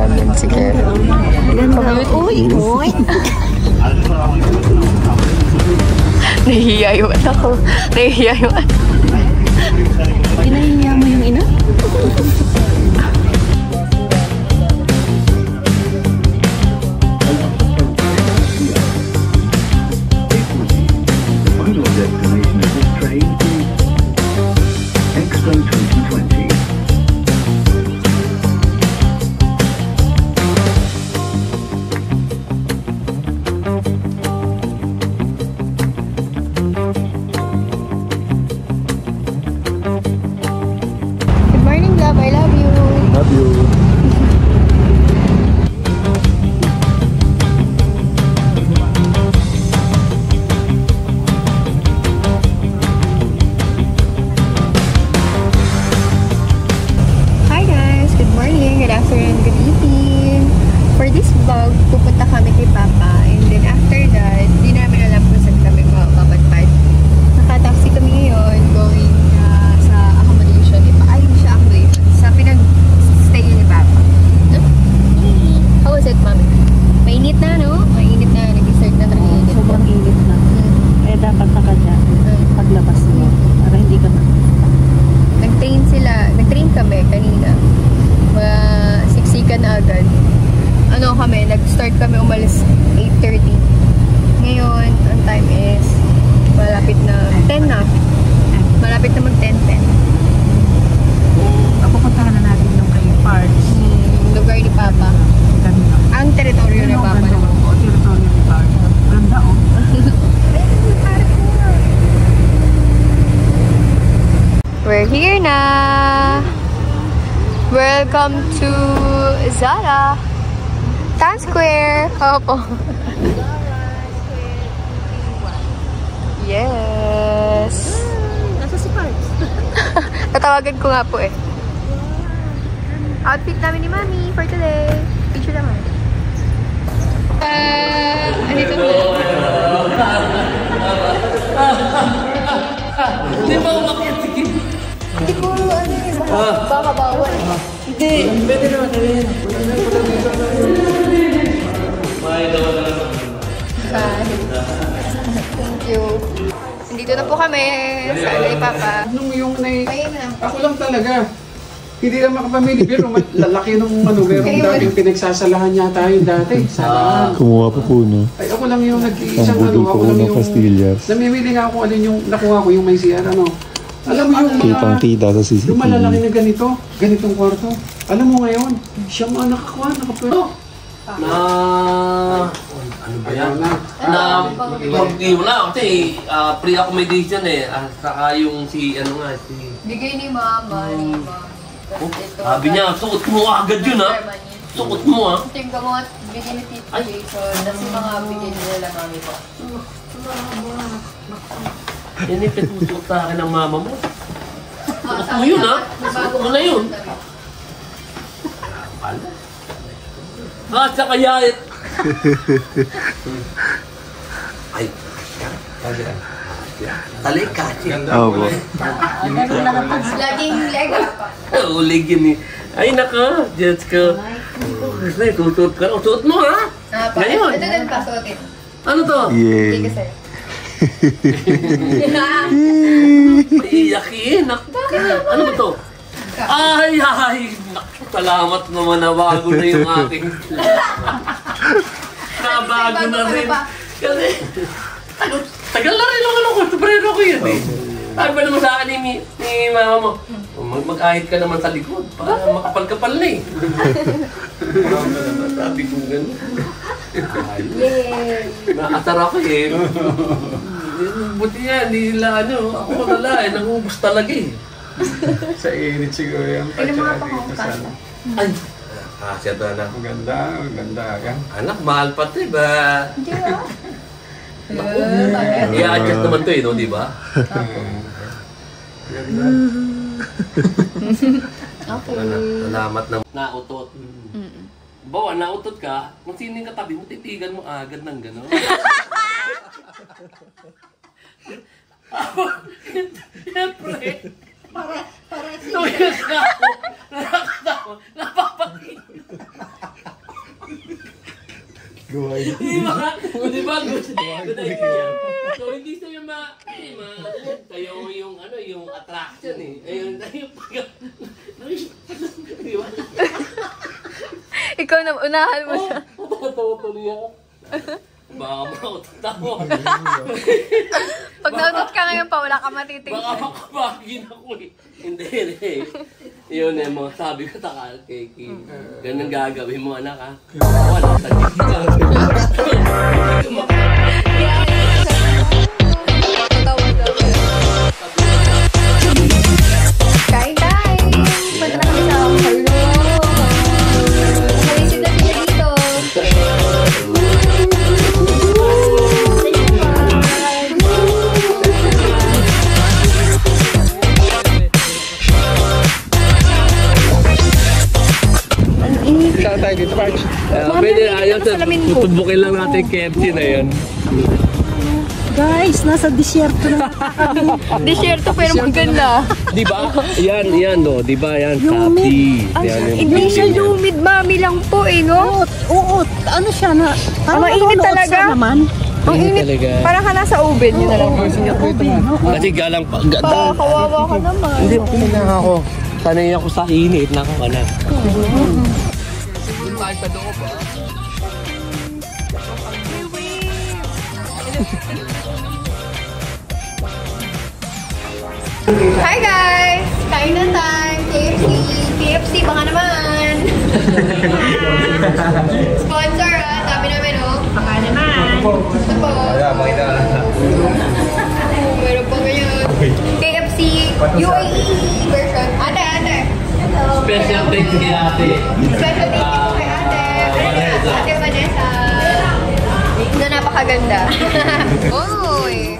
namin. Sige. Uy! Uy! Nahihiya yung anak ko. Nahihiya yung anak. Pinahihiya mo yung ina? Nag-start kami umalis 8:30. Ngayon, ang time is malapit na 10 na. Malapit na mag-10:10. Papuntahan na natin yung kay parts. Lugar ni Papa. Ang teritoryo ni Papa naman. Oo, teritoryo ni Papa. Ganda oh. We're here na! Welcome to Zara! Times Square! Opo. Yes! Nasa si Parks. Tatawagan ko nga po eh. Outfit namin ni Mami for today. Picture naman. Andito na. Hindi ba umakyat si Kim? Hindi ko ano eh. Baka bawal. Hindi. Pwede naman rin. Thank you. Nandito na po kami sa kay Papa. Nung yung ako lang talaga. Hindi lang makapamili, pero lalaki nung meron dating pinagsasalahan niya tayo dati. Salahan. Kumuha pa po, no? Ay, ako lang yung nag-iisang Ang budol ako po lang ng yung... pastillas. Namimili nga ako alin yung nakuha ko, yung may CR, ano. Alam mo yung mga... Kitang-kita sa CCTV. Yung malalaki na ganito, ganitong kwarto. Alam mo ngayon, siya mga nakakuha, nakapwede. Ano ba yan? Wala kasi free accommodation eh. Saka yung si ano nga si... Bigay ni Mama. Sabi niya, suot mo agad yun ha. Suot mo ha. Ito yung gamot, bigay ni Tito Jason. Tapos yung mga bigay nila Mami ko. Yan yung pitusuot sa akin ng mama mo. Suot mo yun ha. Suot mo na yun. Sa kaya ay, talik ka. Oo po. Laging lega pa. Ulig yun eh. Ay naka, Diyos ko. Ay, tutuot ka. Tutuot mo ha? Ngayon. Ito din pa, suotin. Ano to? Bigay ka Yeah. sa'yo. Iyakin. Ano ba to? Ay, salamat naman na bago na yung aking. Nabago na rin. Kasi, tagal na rin naman ako. Sobrero ko yun eh. Sabi ba naman sa akin ni mama mo, mag-ahit ka naman sa likod para makapal-kapal na eh. Sabi ko gano'n. Naasar ako eh. Buti nga, hindi nila ano. Ako wala eh, nangubos talaga eh. Sa init siguro yan. Ay, kasya to anak. Maganda, maganda yan. Anak, mahal pa ito eh ba? Hindi ah. I-adjust naman ito eh, no? Di ba? Okay. Salamat na nautot. Bawa, nautot ka, kung sino yung katabi mo, titigan mo agad ng gano'n. Siyempre. Para nakakatawa. Napapakita. Di ba? Good idea. So, hindi sa'yo kayo yung, yung attraction eh. Ayun, yung pag... Di ba? Ikaw na, unahan mo siya. Tawa-tuloy ako. Baka makautot ako. Pag nautot ka ngayon pa, wala ka matitingin. Baka makabagin ako eh. Hindi. Yun eh, mga sabi ko kay Kim. Ganun gagawin mo, anak ha. Wala sa ka. Kain tayo! Punta na kami sa Hello! Nakaisip na sila dito. Saan tayo dito, Parch? Pwede, ayaw sa tutubukin lang natin KFC na yun. Guys, nasa disyerto na. Disyerto pero maganda. Di ba? Yan no. Di ba yan? Sapi. Hindi siya humid, mami lang po eh, no? Oo, ano siya na? Ang mainit talaga. Naman. Ang init. Parang ka nasa oven, yun na lang. Kasi galang pa. Kawawa ka naman. Hindi, pinag ako. Sanay ako sa init. Nako ka na. Doon tayo sa loob ah. Hi guys! Kain na time! KFC! KFC, baka naman! Sponsor ah! Sabi namin oh! Baka naman! Ito po! Meron po ngayon! KFC UAE version! Ate! Special thanks kay ate. Special thank you kay ate! Ate Vanessa! Na napakaganda! Oy!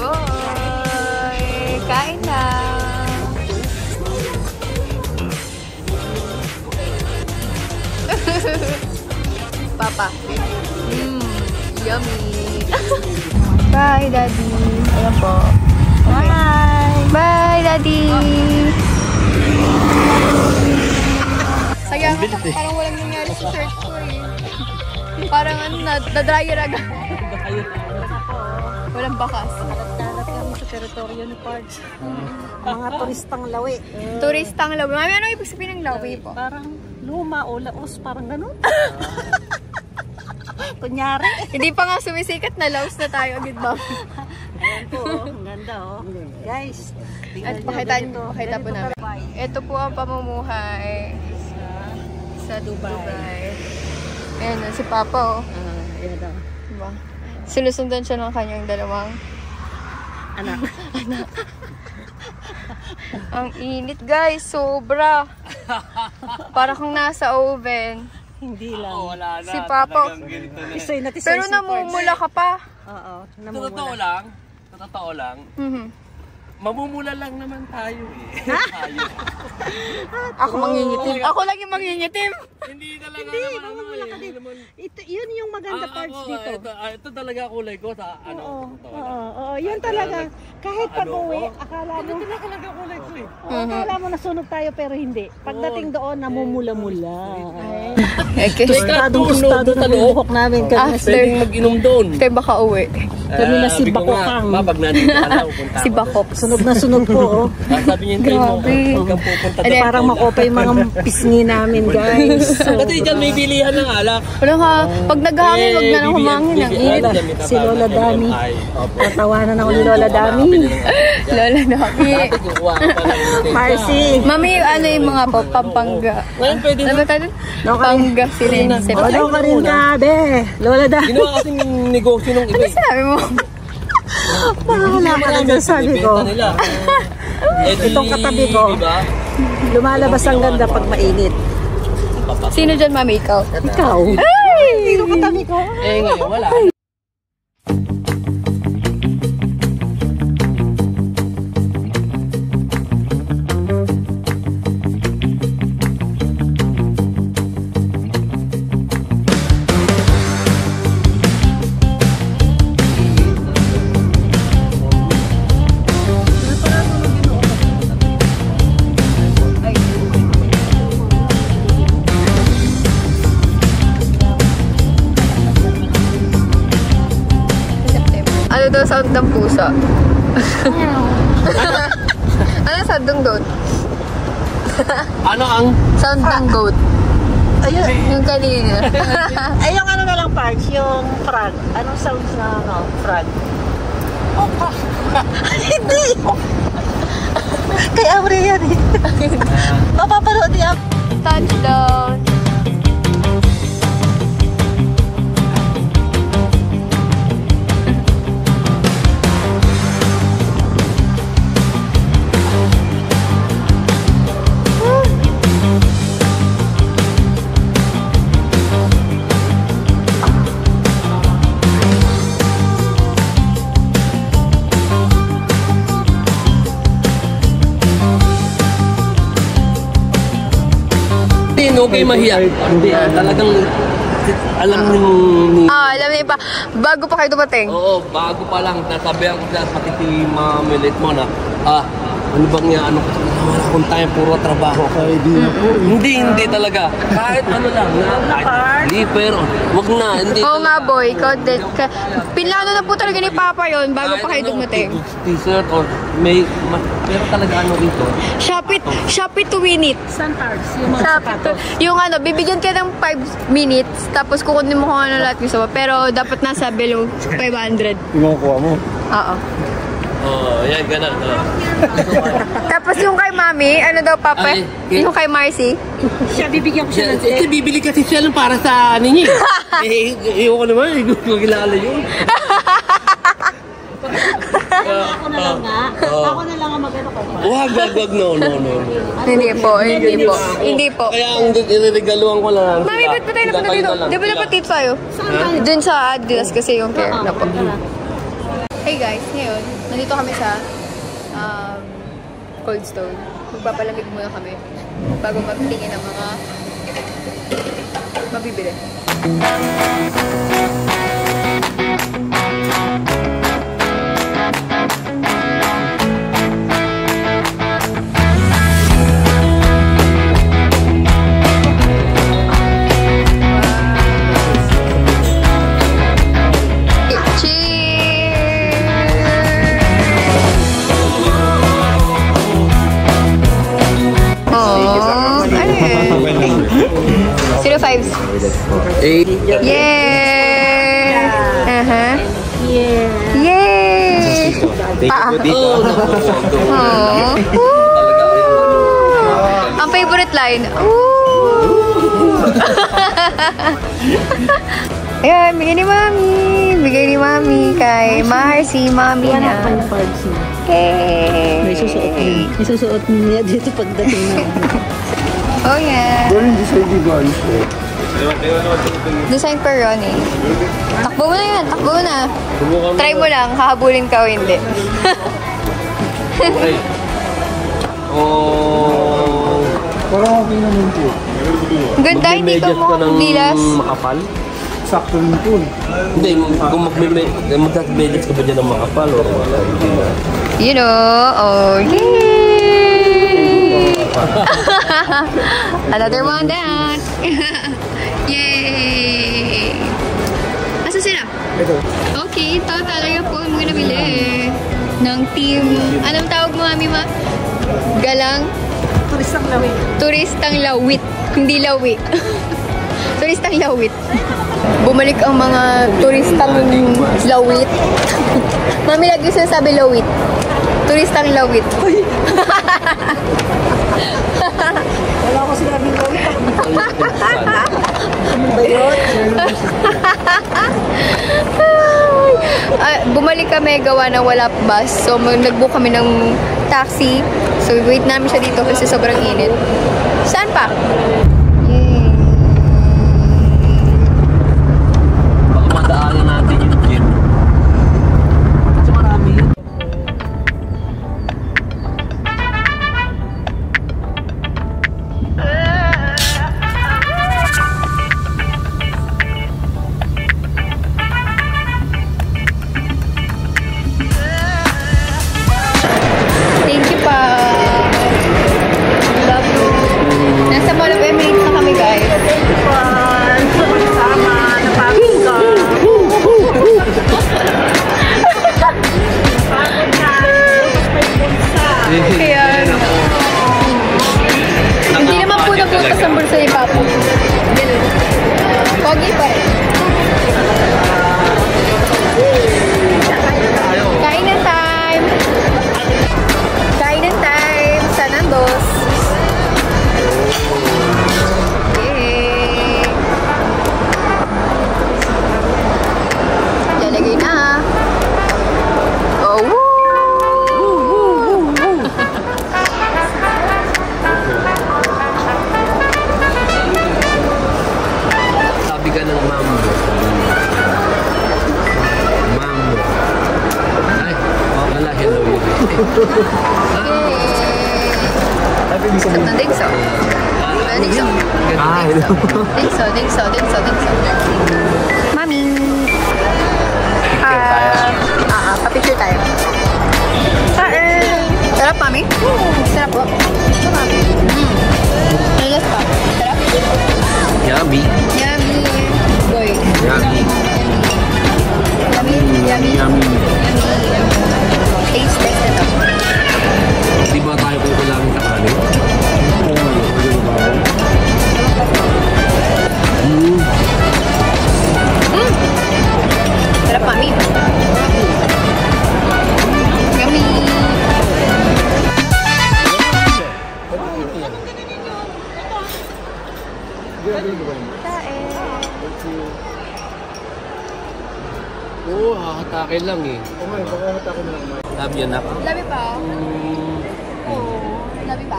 Boy! Kain na! Papa. Yummy! Bye, Daddy! Ayan po. Okay. Bye! Bye, Daddy! Kaya nga, parang walang nangyari sa shirt ko eh. Parang na-dryer agad. Walang bakas. Kalat kami sa teritoryo ni Pards. Mga turistang lawi. Turistang lawi. Mami, ano ibig sabihin ng lawi po? Parang luma o laos, parang ganun. Kunyari. Hindi pa nga sumisikat na laos na tayo agad ba? Ayan po, ang ganda oh. Guys, At pakita po namin. Ito po ang pamumuhay sa Dubai. Ayan na, si Papa oh. Ayan daw. Diba? Sinusundan siya ng kanyang dalawang Anak. Ang init guys, sobra. Para kung nasa oven. Hindi lang. Wala na. Si Papa. Tisay na tisay Pero si namumula ka pa. Oo, Sa totoo lang, mamumula lang naman tayo eh. Tayo. Ako mangingitim. Ako lang yung mangingitim. Hindi talaga naman ano eh. Hindi naman. Yun yung maganda parts dito. Ito talaga kulay ko sa ano. Oo, yun talaga. Kahit pag-uwi, akala mo, Talaga kulay ko eh. akala mo nasunog tayo pero hindi. Pagdating doon, namumula-mula. Okay. Tostadong na buhok namin kami. Pwedeng mag-inom doon. Kaya baka uwi. Kami na si Bakokang. Pag natin pala pupunta. Si Bakok. Sunog na sunog po, oh. Sabi niya tayo mo, Grabe. huwag kang pupunta Ano, doon. Parang makopa yung mga pisngi namin, guys. So, Kasi dyan may bilihan ng alak. Wala ka. Pag naghangin, wag na lang humangin. Ang init. Si Lola Dami. Tatawanan ako ni Lola Dami. Lola Dami. Marcy. Mami, ano yung mga po? Pampanga. Ngayon pwede Ano ba tayo? Panga silense. O, daw ka rin ka, be. Lola Dami. Ginawa kasing negosyo ng iba eh. Sabi mo? Wala ka na dyan, sabi ko. Ibenta nila. Itong katabi ko. Diba? Lumalabas ang ganda pag mainit. Sino dyan, Mami? Ikaw? Ikaw. Ay! Sino katabi ko? Eh ngayon wala. Ano daw sound ng pusa? Ano sound ng goat? Ano ang... Sound ng goat. Ayun. Yung kanina. Ay, yung ano na lang parts, yung frog. Anong sounds na ano, frog? Hindi. Kay Amri yan eh. Mapapanood niya. Touchdown. Okay, mahiya. Hindi, talagang alam ni... Alam niyo pa. Bago pa kayo dumating. Oo, bago pa lang. Nasabihan ko siya, pati si Mamilit mo na, ano bang niya, wala akong time, puro trabaho. Hindi talaga. Kahit ano lang, kahit liver, wag na. Hindi Oo nga, talaga. boy. Pinlano na po talaga ni Papa yon bago pa kayo dumating. T-shirt or may, pero talaga ano rito. Shopee to win it. Sun parts, yung mga sapatos. Yung ano, bibigyan ka ng 5 minutes, tapos kukunin mo kung ano lahat gusto mo. Pero dapat nasa below 500. Yung kuha mo. Oo. Oh, yan, ganun. Tapos yung kay Mami, ano daw, Papa? Ay, Yung kay Marcy. Siya, bibigyan ko siya ng Ito, bibili kasi siya lang para sa ninyo. Iyo ko naman, gusto ko kilala yun. Ako na lang nga. Ako na lang ang mag-ano ko. Wag, no. Hindi po. Kaya ang iniregaluhan ko lang. Mami, ba't pa tayo napunta dito? Di ba dapat dito tayo? Dun sa Adidas kasi yung care na po. Hey guys, ngayon, nandito kami sa Cold Stone. Magpapalamig muna kami bago magtingin ng mga mabibili. Yay! Yay! Paa. Ang favorite line. Ayan, bigay ni Mami. Bigay ni Mami kay Marcy. Mami na. Hey! May susuot niya dito pagdating na. Oh yeah. Pero hindi sa hindi ba alis ko? Design per Ron eh. Takbo mo na yan. Takbo mo na. Try mo lang. Hahabulin ka o hindi. Oh. Parang okay naman po. Ganda, hindi ka mo dilas. Makapal? Sakto rin po. Hindi, kung magmedyas ka ba dyan ng makapal o wala, hindi na. You know, oh yay! Another one down. Yay! Asa sila? Ito. Okay, ito talaga po ang mga nabili ng team. Anong tawag mo, Mami, ma? Galang? Turistang lawit. Turistang lawit. Hindi lawi. Turistang lawit. Bumalik ang mga turistang lawit. Mami, lagi sinasabi lawit. Turistang lawit. Wala ko sinabing lawit. Ano ba yun? Bumalik kami gawa na wala bus. So, nag-book kami ng taxi. So, wait namin siya dito kasi sobrang init. Saan pa? Yay! Baka madaanan natin yung gym. Kasi marami yun. Thank you pa. Love you. Nasa Mall of Emirates na kami, guys. Sama, napagod ka. Ate, di sa Sarap ng dingso. Dingso. Dingso. Mami. Pa-picture tayo. Sarap, mami? Sarap po. Mami. Alas pa. Sarap? Yummy. Yummy. Boy. Yummy. Yummy. Taste test ito. Di ba tayo kukulangin sa kanin? Sarap, mami. Yummy. Oo, hakatake lang eh. Love you, nak. Labi pa. Labi pa.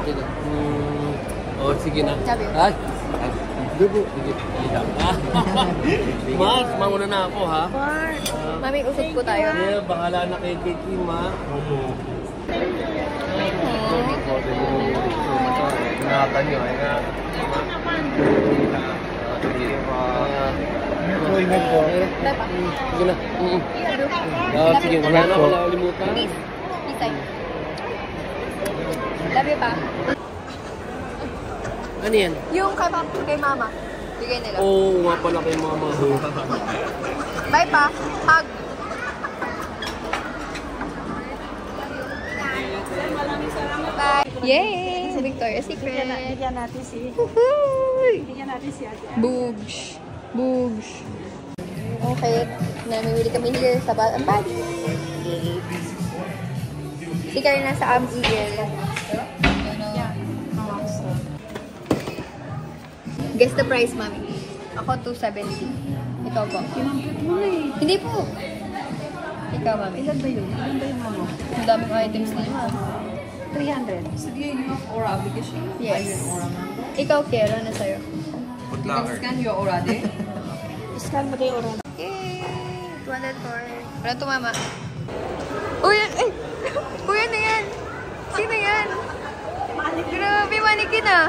Oh, sige na. Love you. Ay. Sige. Mas, mauna na ako ha. Mami, usap po tayo. Yeah, bahala na kay Kiki, ma. Ingatan nyo, ingatan. Ingat po. Labi pa. Sige na. Sige, wala na, wala ulimutan. Peace. Peace time. Love you pa. Ano yan? Yung kay mama. Bigay nila. Oo, nga pala kay mama. Bye pa. Hug. Bye. Yay! Victoria's Secret. Bigyan natin si Ate. Boogs. Okay. Namimili kami here sa Bath and Body. Si Karen nasa Eagle. Guess the price, mami. Ako, 270. Ikaw po. Hindi po. Ikaw, mami. Ilan ba yun? Ilan ba yung mamo? Ang daming items nila. 300. Yes. Ikaw, Kiera, na sa'yo. Scan mo kayo oras. Yay! 204. Wala to, mama. Uy, ay! Uy, ano yan? Sino yan? Grabe, manikin ah.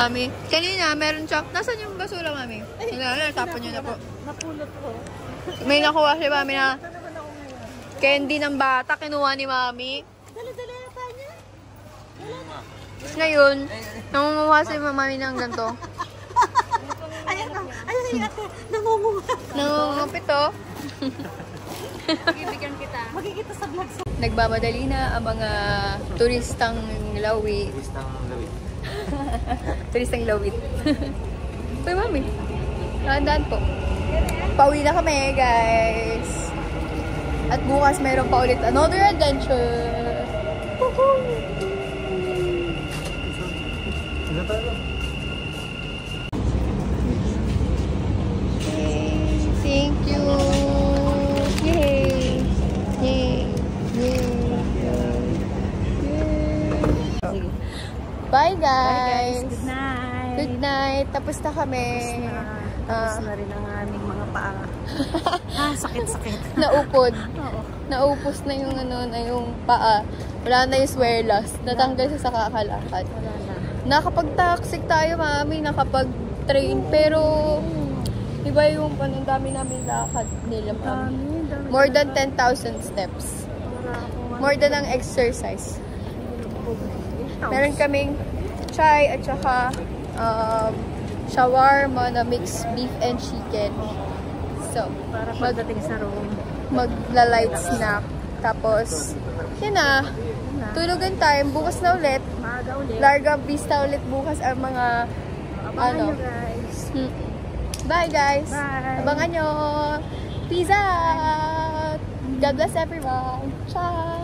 Mami, kanina meron siya. Nasaan yung basura, mami? Tapon nyo na po. Napulot ko. May nakuha si mami na candy ng bata. Kinuha ni mami. Dala-dala na tayo niya. Ngayon, nangunguha si mami ng ganito. Ayan na. Ayan ate. Nangunguha. Nangungupit to. Bibigyan kita. Magkikita sa vlog. Nagmamadali na ang mga turistang lawi. Turistang lawit. Uy, mami. Nakandaan po. Pauwi na kami, guys. At bukas mayroon pa ulit another adventure. Woohoo! Thank you. Yay! Yay! Bye, guys! Good night. Good night. Tapos na kami. Tapos na rin ang aming mga paa. Sakit-sakit. Naupod. Oo. Naupos na yung na yung paa. Wala na yung swearlas. Natanggal sa kakalakad. Wala na. Nakapag-taxi tayo, mami. Nakapag-train. Pero, iba yung anong dami namin lakad nila, mami. More than 10,000 steps. More than ang exercise. Meron kaming chai at saka shawarma na mixed beef and chicken. So, Para pagdating sa room. magla-light snack. Tapos, yun na. Tulugan tayo. Bukas na ulit. Maaga ulit. Larga Vista ulit bukas ang mga Abangan nyo, guys. Bye, guys. Bye. Abangan nyo. Peace out. God bless everyone. Ciao.